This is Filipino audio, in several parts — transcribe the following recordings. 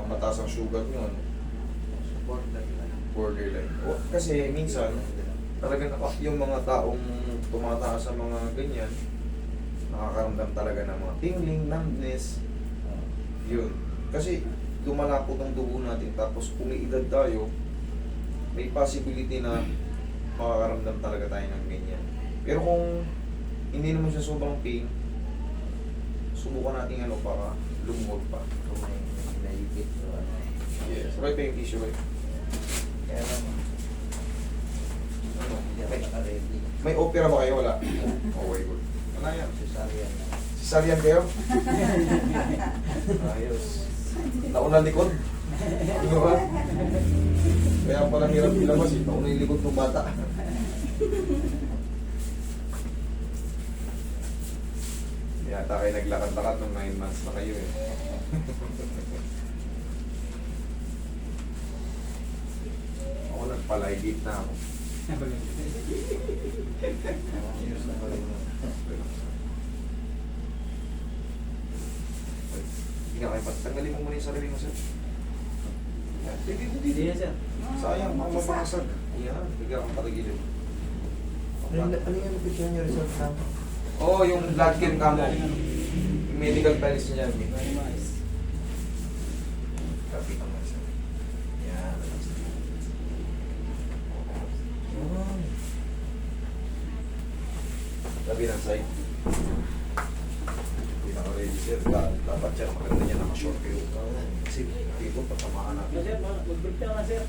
mataas ang sugar nyo, ano? Borderline. O, kasi minsan, talagang yung mga taong tumataas sa mga ganyan, nakakaramdam talaga ng mga tingling, numbness, yun. Kasi lumalapot ang dugo natin, tapos kung may edad tayo, may possibility na makakaramdam talaga tayo ng ganyan. Pero kung hindi naman siya sobrang pain, subukan natin ano para lumuwag pa. Kung may naipit o ano. Yes. Right pa yung tissue, right? Kaya lang, Ano? hindi ako naka-ready. May opera ba kayo? Wala? Okay, good. Ano yan? Cesarean na. Cesarean kayo? Ayos. Naunang likod? Ano ba? Kaya pala hirap ilabas eh. Naunang yung likod ng bata. Yata kayo naglakad-lakad ng 9 months na kayo eh. Ako nagpalaygit na ako. Ayos na pala yun. Hindi nga kayo patanggalin mo muna yung sarili mo, sir. Yan. Hindi yan, sir. Sayang, mga mapakasag. Yan, bigyan kang patigilin. Ano yung picture niyo result na? Oo, yung blood chem kamo. Yung medical files niya. Very nice. Kapitan mo siya. Yan. Sabi ng side. Hindi na ready sir. Dapat siya maganda niya naka-short kayo. Kasi dito patamaan natin. Sir, mag-break down na, sir.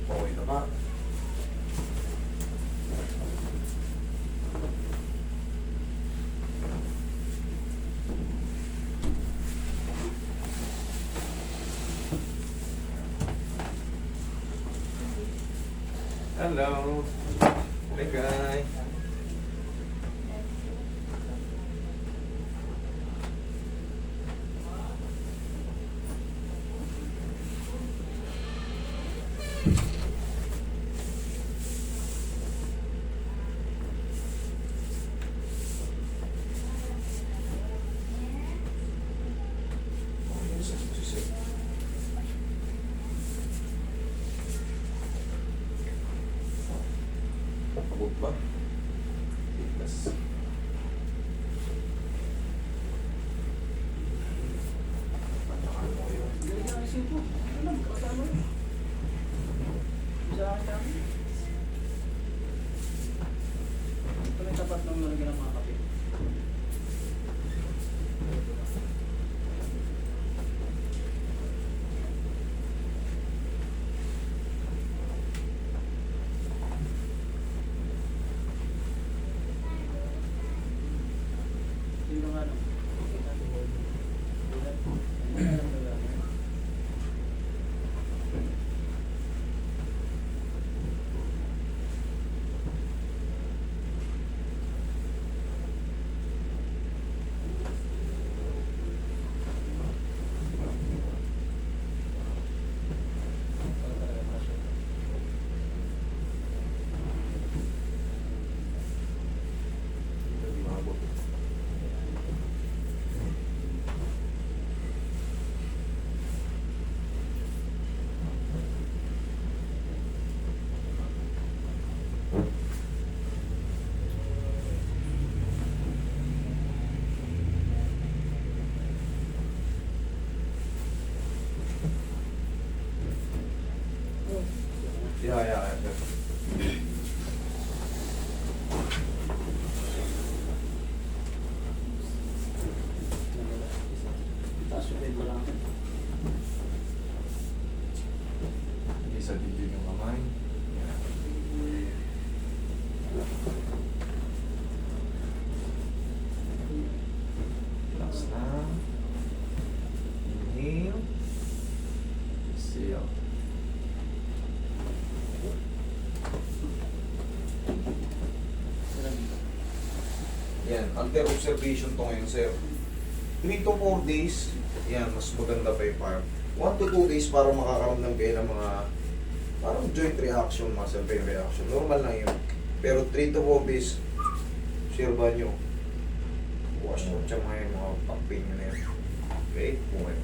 Okay na ba? Hello. Hey guy. Pagod ba? Tiglas. Panyakan mo yun. Galing ang isip ko. Ano lang, kasama yun. Isa akin kami. Ito may tapat ng nalagyan ng mga kape. Sino nga no? Mabot. Yeah. Taas yung bed mo lang. Isa dibdib yung kamay. Yan. Relax na. Inhale. Exhale. Yan, under observation to ngayon, sir. 3 to 4 days, yan, mas maganda pa yung farm. 1 to 2 days para makakaramdam kayo ng mga Parang joint reaction, muscle pain reaction. Normal lang yun. Pero 3 to 4 days, sirba nyo. Wash out siya mga pain nyo na yan. Okay? Okay.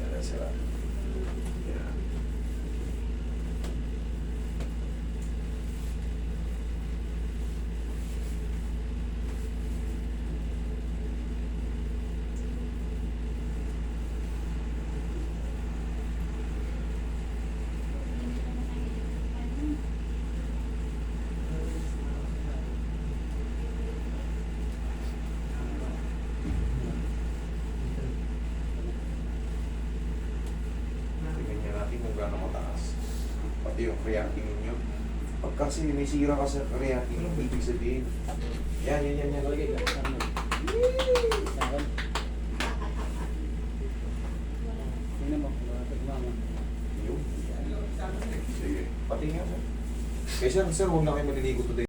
Yan na sila. Yan. Tingnan niya natin kung gaano mataas. Pati yung creatinine ninyo. Pag kasi may sira ka sa creatinine, ibig sabihin. Yan. Lagay ka. Saan? Tingnan mo. Mama. Yun. Sige. Pati nga sir. Kaya sir, huwag na kayo maliligo today.